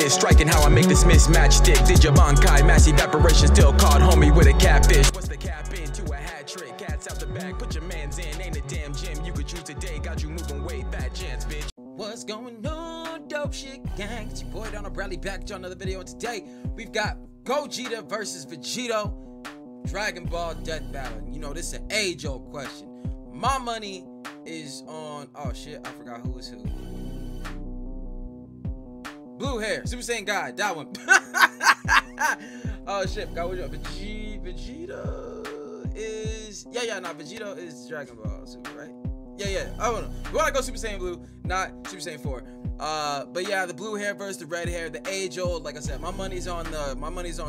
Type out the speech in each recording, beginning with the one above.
hit, striking how I make this mismatch stick. Did your Bankai, mass evaporation, still caught homie with a catfish. What's the cap into a hat trick? Cats out the bag, put your mans in. Ain't a damn gym you could choose today. Got you moving way, fat chance, bitch. What's going on, dope shit gang? It's your boy DarrnellBradley back to another video, and today we've got Gogeta versus Vegito, Dragon Ball Death Battle. You know, this is an age-old question. My money is on, oh shit, I forgot who is who. Blue hair, Super Saiyan guy, that one. Oh shit, forgot what Vegito is, Vegito is Dragon Ball Super, right? Yeah. Oh no, we wanna go Super Saiyan Blue, not Super Saiyan 4. But yeah, the blue hair versus the red hair, the age old. Like I said, my money's on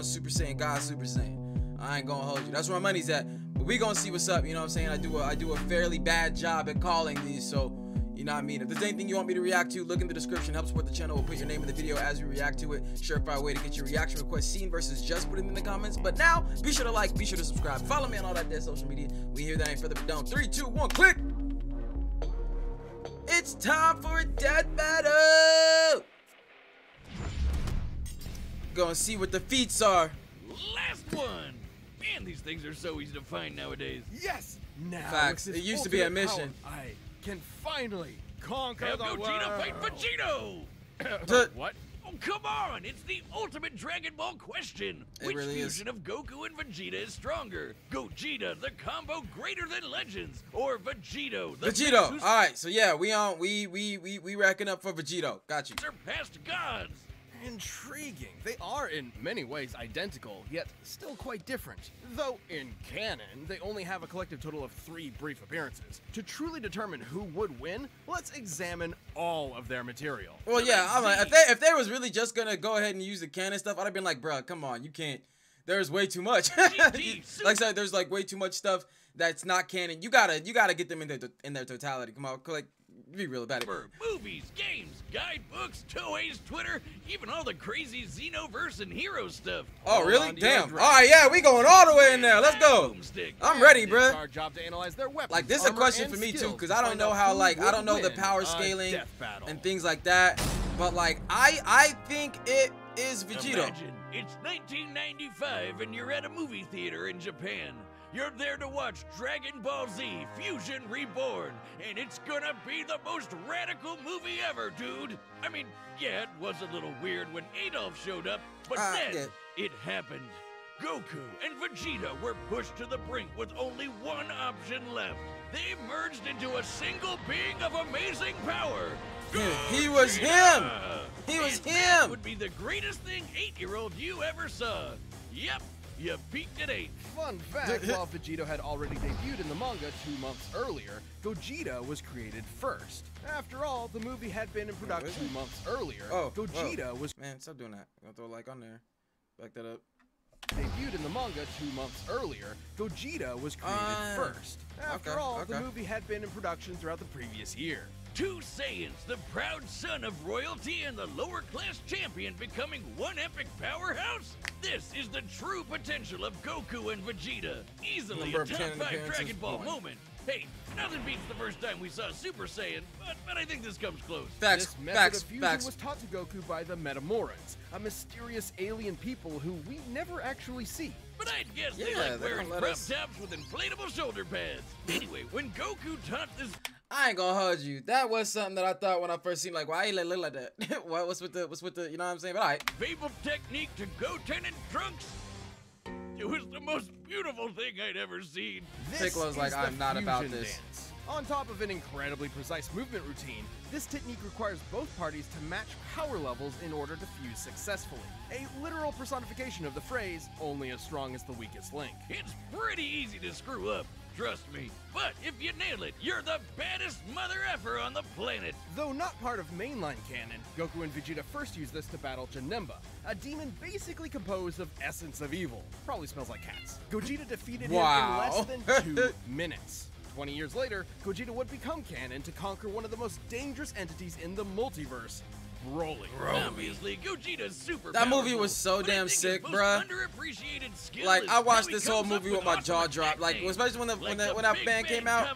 Super Saiyan God, Super Saiyan. I ain't gonna hold you. That's where my money's at. But we gonna see what's up. You know what I'm saying? I do a fairly bad job at calling these, so you know what I mean. If there's anything you want me to react to, look in the description. Help support the channel. We'll put your name in the video as we react to it. Surefire way to get your reaction request seen versus just put it in the comments. But now, be sure to like, be sure to subscribe, follow me on all that dead social media. We here, that ain't further ado. 3, 2, 1, click. It's time for a death battle. Gonna see what the feats are. Last one. Man, these things are so easy to find nowadays. Yes. Now, facts. It used to be a mission. Power, I can finally conquer the world. Gogeta fight Vegito. What? Oh, come on! It's the ultimate Dragon Ball question. It Which really fusion of Goku and Vegeta is stronger? Gogeta, the combo greater than Legends, or Vegito, the Vegito. All right, so yeah, we racking up for Vegito. Got you. surpassed gods. Intriguing. They are in many ways identical, yet still quite different. Though in canon, they only have a collective total of 3 brief appearances. To truly determine who would win, let's examine all of their material. Well, yeah, I'm like, if they was really just gonna go ahead and use the canon stuff, I'd have been like, bruh, come on, you can't. There's way too much. Like I said, there's like way too much stuff that's not canon. You gotta get them in their totality. Come on, like. Be real about it. For movies, games, guidebooks, Toei's Twitter, even all the crazy Xenoverse and hero stuff. Oh, really? Damn. All right, yeah, we going all the way in there. Let's go. I'm ready, bruh. It's our job to analyze their weapons, like, this is a question for me too, because I don't know how, like, I don't know the power scaling and things like that. But like, I think it is Vegito. Imagine it's 1995 and you're at a movie theater in Japan. You're there to watch Dragon Ball Z Fusion Reborn, and it's gonna be the most radical movie ever, dude. I mean, yeah, it was a little weird when Adolf showed up, but then it happened. Goku and Vegeta were pushed to the brink with only one option left. They merged into a single being of amazing power. He was him. He was him. That would be the greatest thing 8-year-old you ever saw. Yep. You peaked at 8. Fun fact, while Vegito had already debuted in the manga 2 months earlier, Gogeta was created first. After all, the movie had been in production 2 months earlier. Gogeta was... Man, stop doing that. I'll throw a like on there. Back that up. Debuted in the manga 2 months earlier, Gogeta was created first. After all, the movie had been in production throughout the previous year. 2 Saiyans, the proud son of royalty and the lower class champion becoming one epic powerhouse? This is the true potential of Goku and Vegeta. Easily a top 5 Dragon Ball moment. Hey, nothing beats the first time we saw Super Saiyan, but I think this comes close. This method of fusion was taught to Goku by the Metamorans, a mysterious alien people who we never actually see. But I'd guess they like wearing crop tops with inflatable shoulder pads. Anyway, when Goku taught this... I ain't gonna hold you. That was something that I thought when I first seen, like, why he look like that? What's with the, you know what I'm saying? But all right. Fable technique to Goten and Trunks. It was the most beautiful thing I'd ever seen. Piccolo's like, I'm not about this. Dance. On top of an incredibly precise movement routine, this technique requires both parties to match power levels in order to fuse successfully. A literal personification of the phrase, only as strong as the weakest link. It's pretty easy to screw up. Trust me. But if you nail it, you're the baddest mother effer on the planet. Though not part of mainline canon, Goku and Vegeta first used this to battle Janemba, a demon basically composed of essence of evil. Probably smells like cats. Gogeta defeated him in less than 2 minutes. 20 years later, Gogeta would become canon to conquer one of the most dangerous entities in the multiverse, Broly. Obviously, Gogeta's super That movie was so damn sick, bruh. Like, I watched this whole movie with my jaw dropped. Like, especially when that band came out.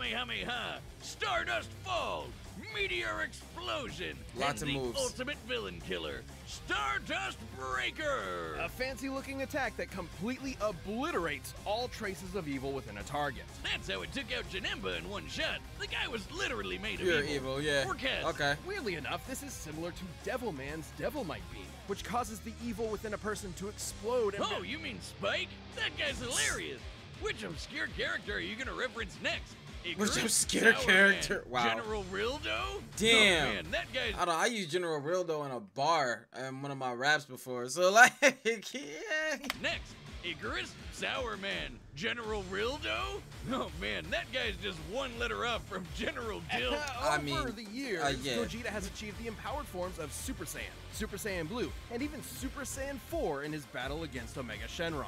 Stardust Fall. Meteor Explosion, Lots and of the moves. ultimate villain killer, Stardust Breaker. A fancy-looking attack that completely obliterates all traces of evil within a target. That's how it took out Janemba in one shot. The guy was literally made of Pure evil, yeah. Forecast. Okay. Weirdly enough, this is similar to Devilman's Devilmite Beam, which causes the evil within a person to explode and... Oh, you mean Spike? That guy's hilarious. Which obscure character are you gonna reference next? Which Icarus, obscure Sour character? Man, Wow. General Rildo? Damn. Oh, man, that guy's... I don't know. I used General Rildo in a bar in one of my raps before. So like, yeah. Next, Icarus, Sour Man, General Rildo? Oh man, that guy's just one letter up from General Dill. Over the years, yeah. Gogeta has achieved the empowered forms of Super Saiyan, Super Saiyan Blue, and even Super Saiyan 4 in his battle against Omega Shenron.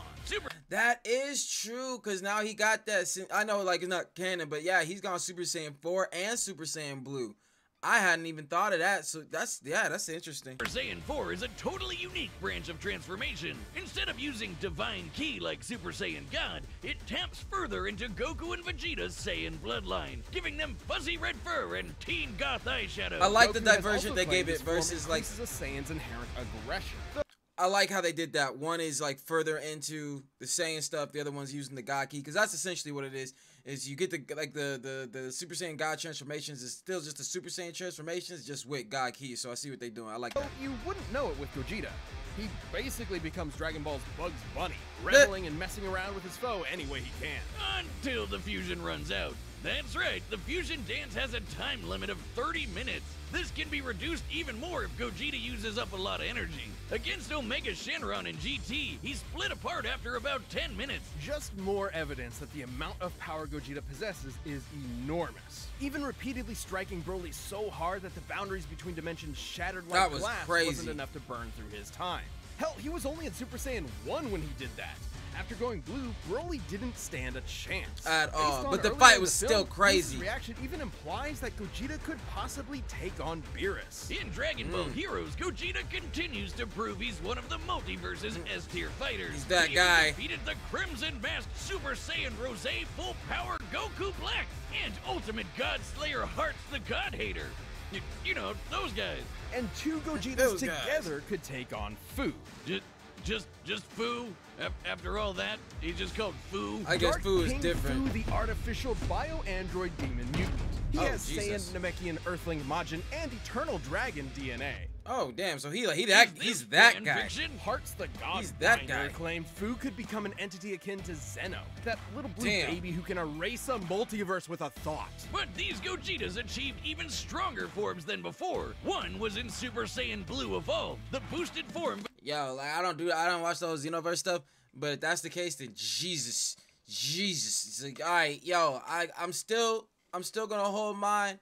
That is true, because now he got that. I know, like, it's not canon, but yeah, he's gone Super Saiyan 4 and Super Saiyan Blue. I hadn't even thought of that, so that's interesting. Super Saiyan 4 is a totally unique branch of transformation. Instead of using Divine Ki like Super Saiyan God, it taps further into Goku and Vegeta's Saiyan bloodline, giving them fuzzy red fur and teen goth eyeshadow. I like the Goku has diversion also they gave claimed it this form versus, like... increases a Saiyan's inherent aggression. I like how they did that. One is like further into the Saiyan stuff. The other one's using the God Ki, because that's essentially what it is. Is you get the Super Saiyan God transformations is still just the Super Saiyan transformations, just with God Ki. So I see what they're doing. I like that. You wouldn't know it with Gogeta. He basically becomes Dragon Ball's Bugs Bunny, reveling and messing around with his foe any way he can. Until the fusion runs out. That's right, the fusion dance has a time limit of 30 minutes. This can be reduced even more if Gogeta uses up a lot of energy. Against Omega Shenron in GT, he split apart after about 10 minutes. Just more evidence that the amount of power Gogeta possesses is enormous. Even repeatedly striking Broly so hard that the boundaries between dimensions shattered like glass wasn't enough to burn through his time. Hell, he was only in Super Saiyan 1 when he did that. After going blue, Broly didn't stand a chance. At all. But the fight was still crazy. His reaction even implies that Gogeta could possibly take on Beerus. In Dragon Ball Heroes, Gogeta continues to prove he's one of the multiverse's S-tier fighters. He's that he guy. Defeated the Crimson Masked Super Saiyan Rose Full Power Goku Black and Ultimate God Slayer Hearts the God Hater. You know, those guys. And two Gogetas together could take on Fu. Just Fu? After all that, he's just called Fu? I guess Fu is different. Fu, the artificial bio-android demon mutant. He has Jesus. Saiyan, Namekian, Earthling, Majin, and Eternal Dragon DNA. Oh damn! So he's that guy. Hearts the God He's that guy. claimed Fu could become an entity akin to Zeno, that little blue Damn. baby who can erase a multiverse with a thought. But these Gogetas achieved even stronger forms than before. One was in Super Saiyan Blue Evolved, the boosted form. Yo, like I don't watch those Xenoverse stuff, but if that's the case, then Jesus. It's like, all right, yo, I'm still gonna hold mine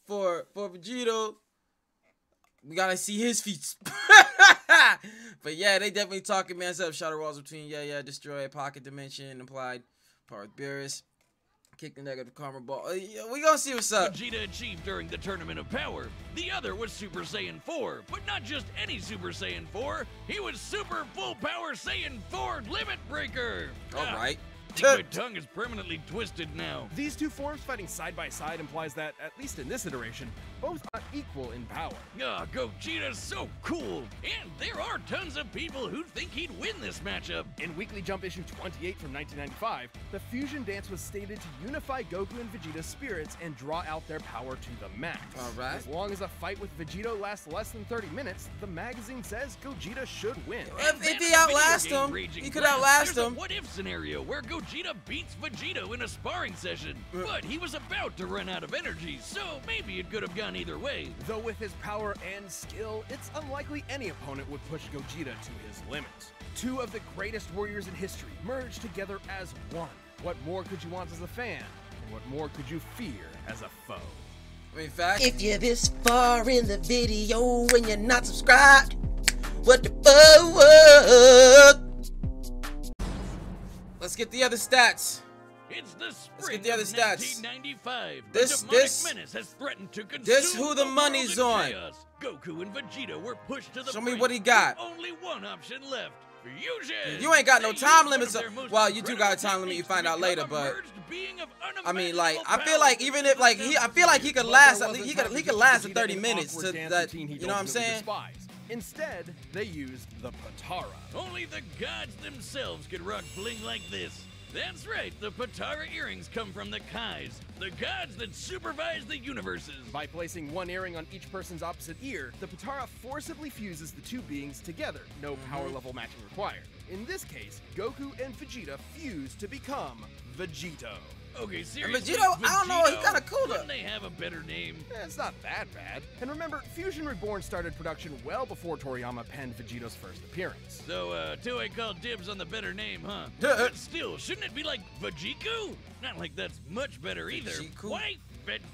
for Vegito. We gotta see his feats. But yeah, they definitely talking man's up. Shadow walls between destroy pocket dimension implied part with Beerus. Kick the negative karma ball. We gonna see what's up. Vegeta achieved during the Tournament of Power. The other was Super Saiyan 4, but not just any Super Saiyan 4. He was Super Full Power Saiyan 4 Limit Breaker. All right. I think my tongue is permanently twisted now. These two forms fighting side by side implies that, at least in this iteration, both are equal in power. Gogeta's so cool! And there are tons of people who think he'd win this matchup. In Weekly Jump issue 28 from 1995, the fusion dance was stated to unify Goku and Vegeta's spirits and draw out their power to the max. Alright. As long as a fight with Vegito lasts less than 30 minutes, the magazine says Gogeta should win. If he outlasts him, he could outlast him. There's a what-if scenario where Gogeta beats Vegito in a sparring session, but he was about to run out of energy, so maybe it could have gone either way. Though with his power and skill, it's unlikely any opponent would push Gogeta to his limits. Two of the greatest warriors in history merged together as one. What more could you want as a fan? And what more could you fear as a foe? I mean, facts. If you're this far in the video and you're not subscribed, what the fuck? Let's get the other stats. It's the spring Let's get the other of stats. 1995. This the demonic menace has threatened to consume this who the money's world in on. chaos. Goku and Vegeta were pushed to the Show me brink what he got. with only one option left. Fusion! You ain't got no They time use limits. one of their most Well, you do got a incredible time limit. You techniques find to out later, become a but merged being of I mean, like, I unimaginable feel like powers even if like I feel like he could But last there at least wasn't he time could to last give the Vegeta 30 an minutes awkward to dance that. routine he You know what I'm ultimately saying? despised. Instead, they used the Potara. Only the gods themselves could rock bling like this. That's right, the Potara earrings come from the Kais, the gods that supervise the universes. By placing one earring on each person's opposite ear, the Potara forcibly fuses the two beings together, no power level matching required. In this case, Goku and Vegeta fuse to become Vegito. Okay, seriously, Vegito, I don't know, he Vegito? kinda cool though. Wouldn't they have a better name? It's not that bad. And remember, Fusion Reborn started production well before Toriyama penned Vegito's first appearance. So, Toei called dibs on the better name, huh? But still, shouldn't it be like Vegiko? Not like that's much better either. Vegiko? Why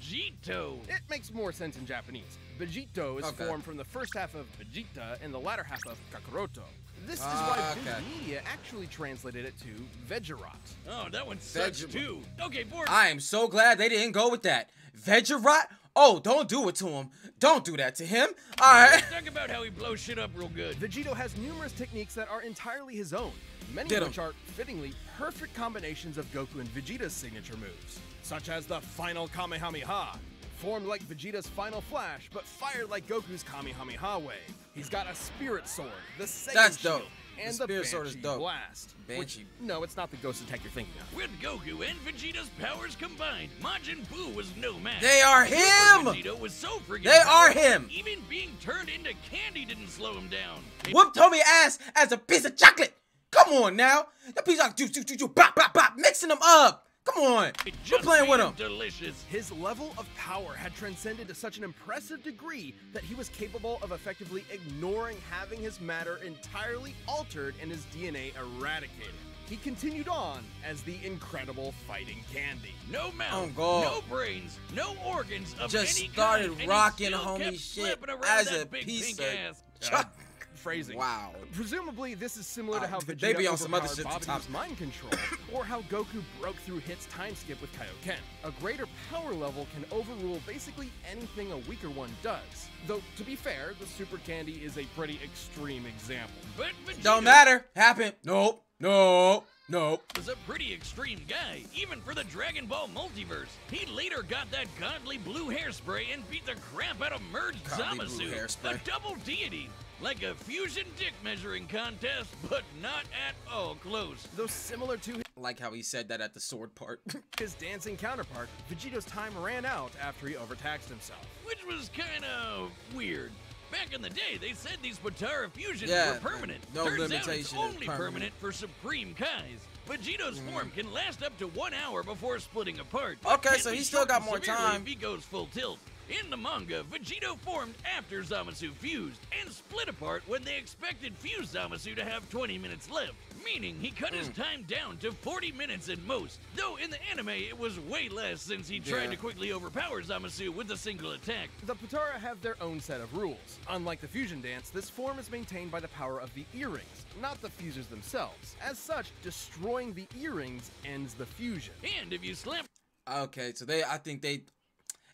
Vegito? It makes more sense in Japanese. Vegito is Okay. formed from the first half of Vegeta and the latter half of Kakaroto. This is why Viz okay. Media actually translated it to Vegerot. Oh, that one sucks Vegemite. too. Okay, board. I am so glad they didn't go with that. Vegirot? Oh, don't do it to him. Don't do that to him. All right. Let's talk about how he blows shit up real good. Vegito has numerous techniques that are entirely his own, many Get of 'em. which are, fittingly, perfect combinations of Goku and Vegeta's signature moves, such as the final Kamehameha, formed like Vegeta's final flash, but fired like Goku's Kamehameha wave. He's got a Spirit Sword, the Saiyan That's Shield, dope. and The the Spirit Sword is Banshee dope. Blast. Banshee. No, it's not the ghost attack you're thinking of. With Goku and Vegeta's powers combined, Majin Buu was no match. They are Super him. Vegito was so friggin' They are powerful, him. Even being turned into candy didn't slow him down. Whoop Tommy ass as a piece of chocolate. Come on now. That piece of bop, bop, bop, mixing them up. Come on. It We're just playing with made him. Delicious. His level of power had transcended to such an impressive degree that he was capable of effectively ignoring having his matter entirely altered and his DNA eradicated. He continued on as the incredible fighting candy. No mouth, Oh, God. no brains, no organs of Just any started kind, and he rocking still homie kept shit slapping around as that a big piece pink of ass. chocolate. Phrasing. Wow. Presumably, this is similar to how Vegeta they be on some other overpowered shit to Babdi's top. mind control, or how Goku broke through Hit's time skip with Kaioken. A greater power level can overrule basically anything a weaker one does. Though, to be fair, the Super Candy is a pretty extreme example. But Vegeta Don't matter. Happened. Nope. Nope. Nope. was a pretty extreme guy, even for the Dragon Ball multiverse. He later got that godly blue hairspray and beat the crap out of merged Godly blue Zamasu, hairspray. a double deity. Like a fusion dick measuring contest, but not at all close. Though similar to I like how he said that at the sword part. his dancing counterpart, Vegito's time ran out after he overtaxed himself. Which was kinda weird. Back in the day, they said these Potara fusions Yeah, were permanent. no Turns limitation, out it's it's only permanent. permanent for Supreme Kais. Vegito's form can last up to 1 hour before splitting apart. Okay, can so be he still got shortened more severely time. if he goes full tilt. In the manga, Vegito formed after Zamasu fused and split apart when they expected fused Zamasu to have 20 minutes left, meaning he cut his time down to 40 minutes at most, though in the anime it was way less since he tried Yeah. to quickly overpower Zamasu with a single attack. The Potara have their own set of rules. Unlike the fusion dance, this form is maintained by the power of the earrings, not the fusers themselves. As such, destroying the earrings ends the fusion. And if you slap Okay, so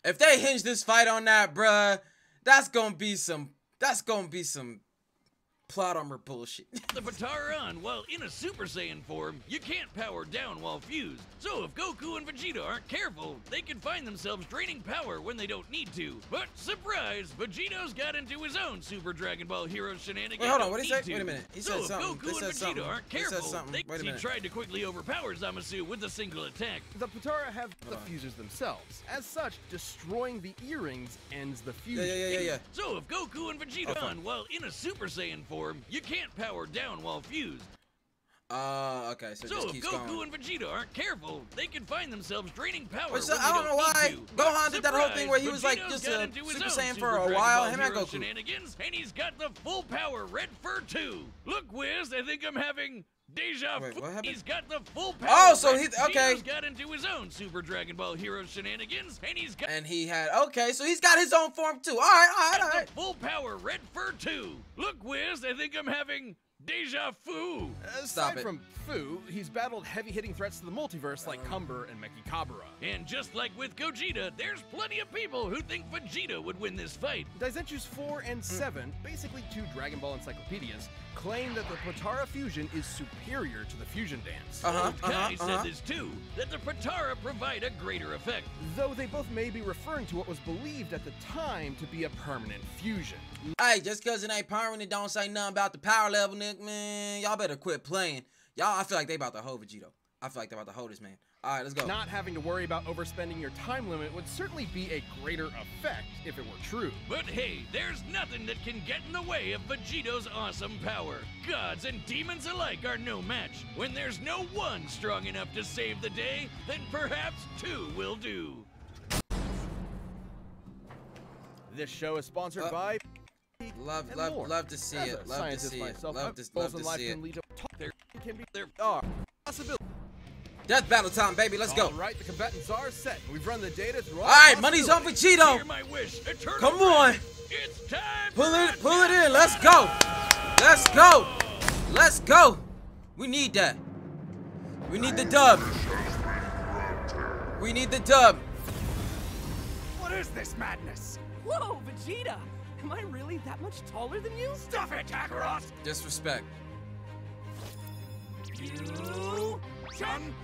if they hinge this fight on that, bruh, that's gonna be some plot armor bullshit. the Potara on while in a Super Saiyan form, you can't power down while fused. So if Goku and Vegeta aren't careful, they can find themselves draining power when they don't need to. But surprise, Vegito's got into his own Super Dragon Ball Hero shenanigans. Wait, hold on, what'd he Don't say? need Wait a to. minute. He so said if something. Goku They and said something. Vegeta aren't They said careful, something. they Wait a minute. tried to quickly overpower Zamasu with a single attack. The Potara have the fusers themselves. As such, destroying the earrings ends the fusion. Yeah. So if Goku and Vegeta on while in a Super Saiyan form, you can't power down while fused. Okay, so it So just if keeps Goku going. and Vegeta aren't careful, they can find themselves draining power. Which, when I they don't know why need to. Gohan did that whole Surprise, thing where he was like Vegito's just got a into his Super own Saiyan Super for a Dragon while, Ball him and Hero Goku. shenanigans, and he's got the full power Red Fur 2. Look, Wiz, I think I'm having deja Wait, vu. what happened? He's got the full power. Oh, so Red he- okay. Vegito's got into his own Super Dragon Ball Hero shenanigans, and he's got And he had so he's got his own form too. All right. the full power Red Fur 2. Look, Wiz, I think I'm having Deja vu. Aside from Fu, he's battled heavy-hitting threats to the multiverse like Cumber and Mechikabura. And just like with Gogeta, there's plenty of people who think Vegito would win this fight. Daizenshus 4 and 7, basically 2 Dragon Ball encyclopedias, claim that the Potara fusion is superior to the fusion dance. Kai said this too, that the Potara provide a greater effect. Though they both may be referring to what was believed at the time to be a permanent fusion. Hey, just cause it ain't permanent, don't say nothing about the power level, Nick, man. Y'all better quit playing. Y'all, I feel like they about to hold Vegito. I feel like they about to hold this man. All right, let's go. Not having to worry about overspending your time limit would certainly be a greater effect if it were true. But hey, there's nothing that can get in the way of Vegito's awesome power. Gods and demons alike are no match. When there's no one strong enough to save the day, then perhaps 2 will do. This show is sponsored by... Love to see it. Love to see it. Love to see it. There are possibilities. Death battle time, baby. Let's go. All right, the combatants are set. We've run the data through all right, money's on Vegito. Hear my wish, eternal Come on. It's time. Pull it in. Let's go. Let's go. Let's go. We need that. We need the dub. We need the dub. What is this madness? Whoa, Vegeta! Am I really that much taller than you? Stuff it, Kakarot! Disrespect. You... Shun...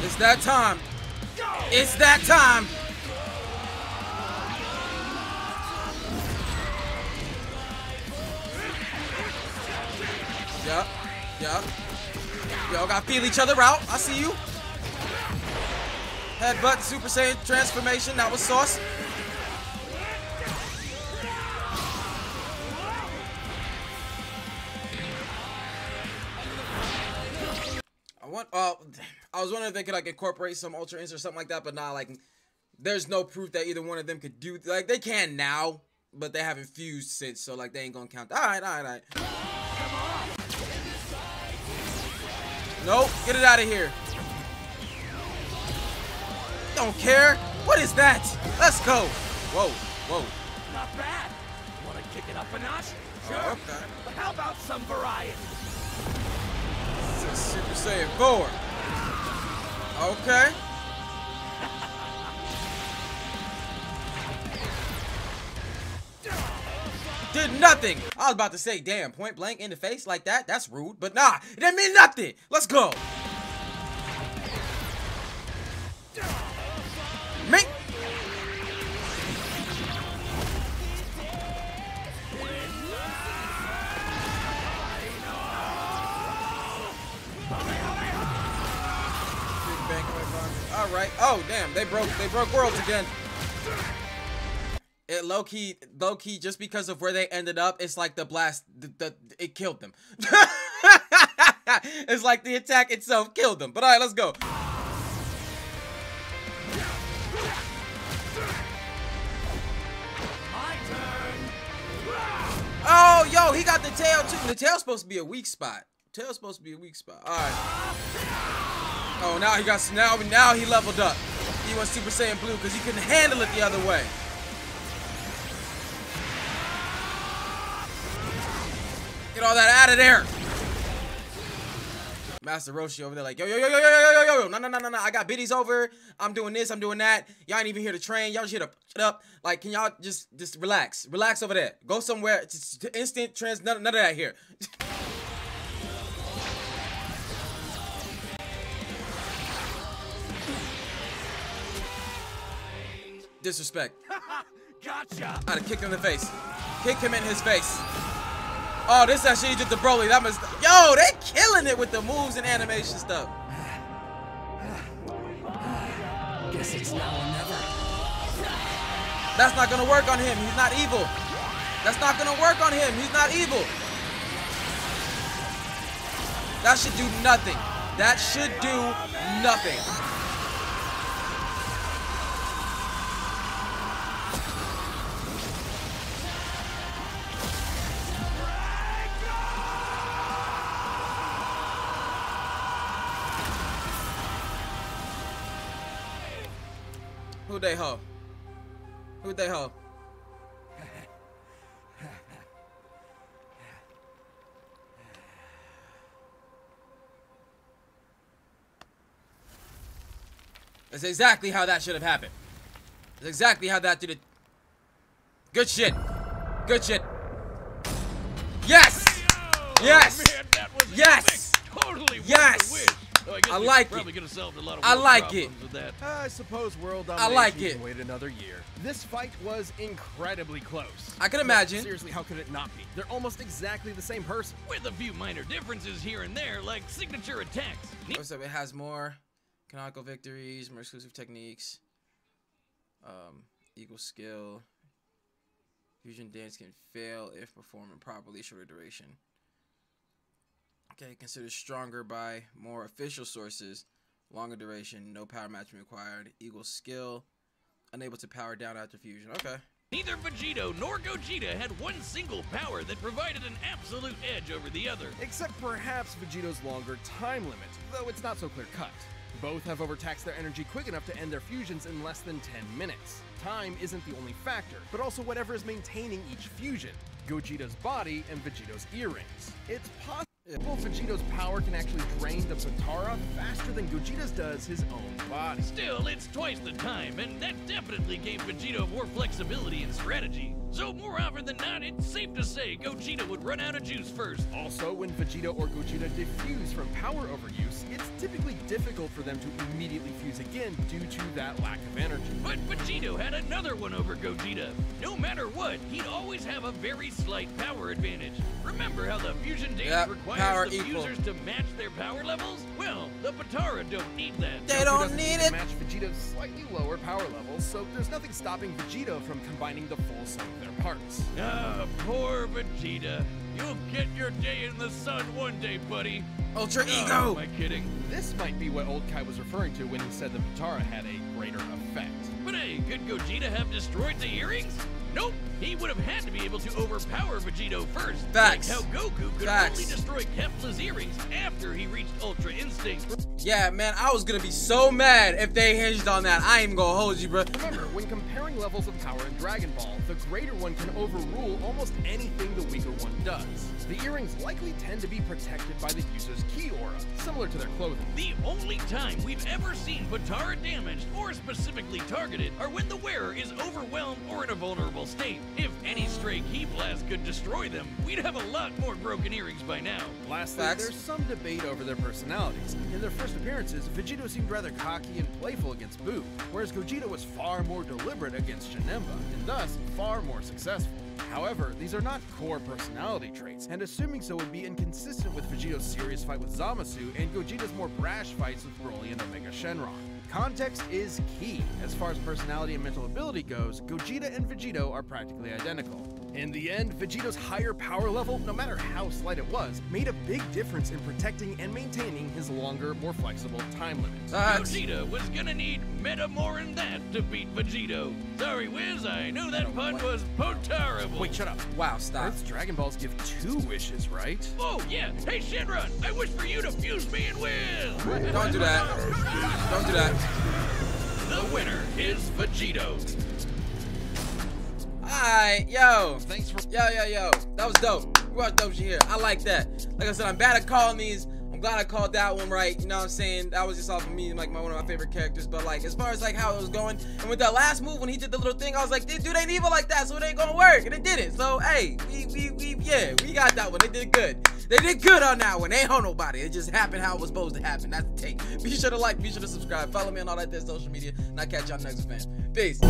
It's that time. It's that time. Yup. Y'all gotta feel each other out. I see you. Headbutt, Super Saiyan transformation. That was sauce. I was wondering if they could like incorporate some Ultra Ints or something like that, but nah, like there's no proof that either one of them could do. Like they can now, but they haven't fused since, so like they ain't gonna count. All right. Nope, get it out of here. Don't care. What is that? Let's go. Whoa. Not bad. Want to kick it up a notch? Sure. Oh, okay. But how about some variety? Super Saiyan 4. Okay. Did nothing. I was about to say, damn, point blank in the face like that? That's rude. But nah, it didn't mean nothing. Let's go. Me. All right. Oh damn, they broke worlds again. It low key, just because of where they ended up, it's like the blast, it killed them. It's like the attack itself killed them. But all right, let's go. Oh, yo, he got the tail too. The tail's supposed to be a weak spot. All right. Oh, now he leveled up. He went Super Saiyan Blue because he couldn't handle it the other way. Get all that out of there. Master Roshi over there like, yo. No. I got biddies over. I'm doing this, I'm doing that. Y'all ain't even here to train. Y'all just here to shut up. Like, can y'all just relax? Relax over there. Go somewhere. Just instant trans, none of that here. Disrespect. Gotcha. I'd have kicked him in the face. Kick him in his face. Oh, this actually just the Broly. That must. Yo, they killing it with the moves and animation stuff. Guess it's now or never. That's not gonna work on him. He's not evil. That's not gonna work on him. He's not evil. That should do nothing. That should do nothing. Who'd they hoe? That's exactly how that should have happened. That's exactly how that did it. Good shit. Good shit. Yes! Yes! Man, that was Yes! epic. Totally Yes! worth the win. Oh, guess I we like probably it. could have solved a lot of I world like it. problems with that. I suppose world I domination like it. can wait another year. This fight was incredibly close. I can But imagine. seriously, how could it not be? They're almost exactly the same person. With a few minor differences here and there, like signature attacks. So it has more canonical victories, more exclusive techniques, equal skill. Fusion dance can fail if performed improperly, shorter duration. Okay, considered stronger by more official sources, longer duration, no power matching required, equal skill, unable to power down after fusion. Okay. Neither Vegito nor Gogeta had one single power that provided an absolute edge over the other. Except perhaps Vegito's longer time limit, though it's not so clear-cut. Both have overtaxed their energy quick enough to end their fusions in less than 10 minutes. Time isn't the only factor, but also whatever is maintaining each fusion. Gogeta's body and Vegito's earrings. It's possible Vegito's power can actually drain the Potara faster than Gogeta's does his own body. Still, it's twice the time, and that definitely gave Vegito more flexibility and strategy. So more often than not, it's safe to say Gogeta would run out of juice first. Also, when Vegito or Gogeta defuse from power overuse, it's typically difficult for them to immediately fuse again due to that lack of energy. But Vegito had another one over Gogeta. No matter what, he'd always have a very slight power advantage. Remember how the fusion dance requires power the equal. fusers to match their power levels? Well, the Potara don't need that. They Goku don't doesn't need to it. match Vegito's slightly lower power levels, so there's nothing stopping Vegito from combining the full sum of their parts. Ah, poor Vegeta. You'll get your day in the sun one day, buddy. Ultra Oh, ego. am I kidding? This might be what Old Kai was referring to when he said the Potara had a greater effect. But hey, could Gogeta have destroyed the earrings? Nope. He would have had to be able to overpower Vegito first. Facts. Like how Goku could Facts. only destroy Kefla's earrings after he reached Ultra Instinct. Yeah, man, I was gonna be so mad if they hinged on that. I ain't even gonna hold you, bro. Remember, when comparing levels of power in Dragon Ball, the greater one can overrule almost anything the weaker one does. The earrings likely tend to be protected by the user's ki aura, similar to their clothing. The only time we've ever seen Potara damaged or specifically targeted are when the wearer is overwhelmed or in a vulnerable state. If any stray ki blast could destroy them, we'd have a lot more broken earrings by now. Lastly, Facts. there's some debate over their personalities. In their first appearances, Vegito seemed rather cocky and playful against Boo, whereas Gogeta was far more deliberate against Janemba, and thus far more successful. However, these are not core personality traits, and assuming so would be inconsistent with Vegito's serious fight with Zamasu and Gogeta's more brash fights with Broly and Omega Shenron. Context is key. As far as personality and mental ability goes, Gogeta and Vegito are practically identical. In the end, Vegito's higher power level, no matter how slight it was, made a big difference in protecting and maintaining his longer, more flexible time limits. Gogeta was gonna need meta more than that to beat Vegito. Sorry, Wiz, I knew that pun was Potara. Wait, shut up. Wow, stop. Earth's Dragon Balls give 2 wishes, right? Oh, yeah. Hey, Shenron, I wish for you to fuse me and win. Don't do that. Don't do that. The winner is Vegito. Alright, yo. Thanks for Yo. That was dope. We watched dope shit here. I like that. Like I said, I'm bad at calling these. I'm glad I called that one right. You know what I'm saying? That was just off of me, like one of my favorite characters. But like, as far as like how it was going, and with that last move when he did the little thing, I was like, dude ain't evil like that, so it ain't gonna work. And it didn't. So hey, we got that one. They did good. They did good on that one. They ain't on nobody. It just happened how it was supposed to happen. That's the take. Be sure to like, be sure to subscribe, follow me on all that there social media, and I'll catch y'all next, fam. Peace.